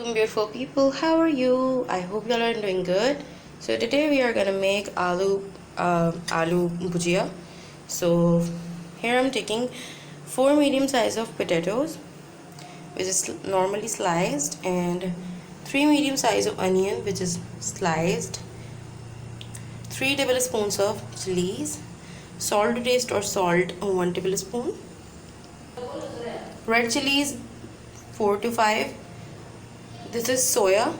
Welcome beautiful people, how are you? I hope you all are doing good. So today we are gonna make aloo bhujiya. So here I'm taking 4 medium size of potatoes, which is normally sliced, and 3 medium size of onion, which is sliced, 3 tablespoons of chilies, salt to taste or salt 1 tablespoon, red chilies 4 to 5. This is soya,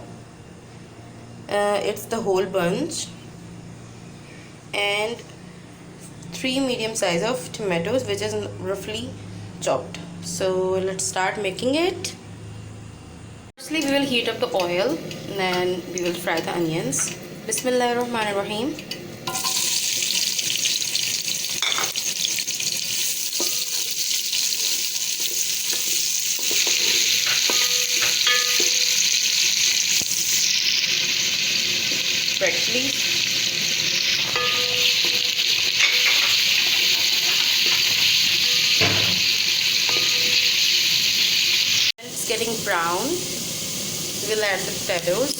it's the whole bunch, and 3 medium size of tomatoes, which is roughly chopped. So let's start making it. Firstly, we will heat up the oil and then we will fry the onions. Bismillahirrahmanirrahim. Red chilies, when it's getting brown, we will add the potatoes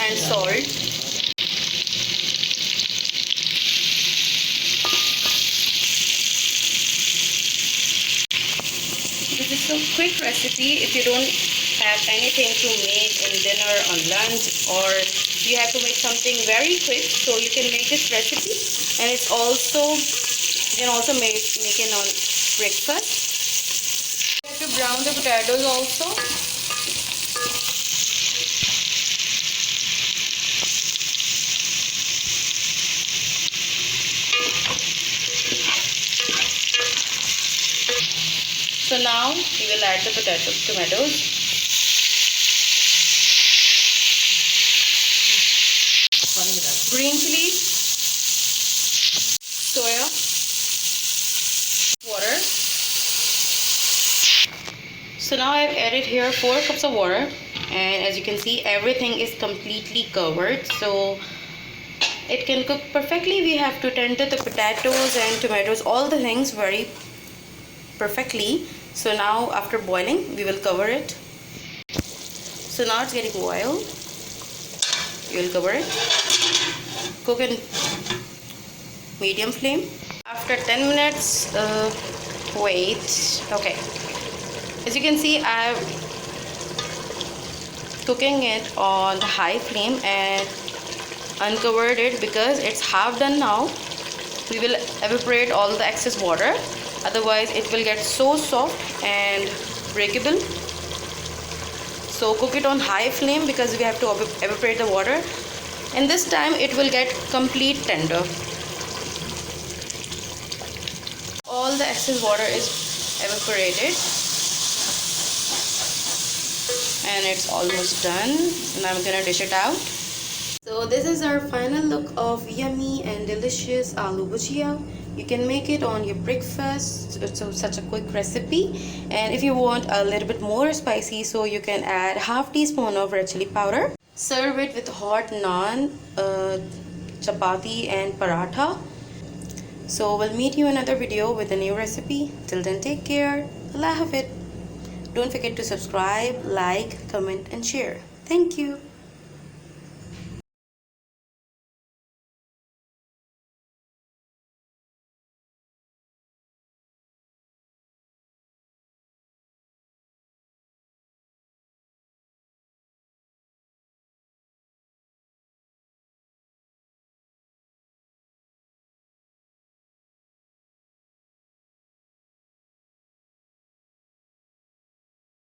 and salt. This is a quick recipe if you don't have anything to make in dinner or lunch, or you have to make something very quick, so you can make this recipe. And it's also, you can also make it on breakfast. You have to brown the potatoes also. So now we will add the tomatoes. Green chilies, soya, water. So now I've added here 4 cups of water, and as you can see, everything is completely covered, so it can cook perfectly. We have to tender the potatoes and tomatoes, all the things very perfectly. So now after boiling, we will cover it. So now it's getting boiled. You will cover it. Cook in medium flame. After 10 minutes, wait. Okay. As you can see, I'm cooking it on the high flame and uncovered it because it's half done now. We will evaporate all the excess water. Otherwise, it will get so soft and breakable. So cook it on high flame because we have to evaporate the water. And this time it will get complete tender. All the excess water is evaporated and it's almost done. And I'm gonna dish it out. So this is our final look of yummy and delicious aloo bhujiya. You can make it on your breakfast. It's such a quick recipe. And if you want a little bit more spicy, so you can add half teaspoon of red chili powder. Serve it with hot naan, chapati and paratha. So we'll meet you in another video with a new recipe. Till then, take care. Allah Hafid. Don't forget to subscribe, like, comment and share. Thank you.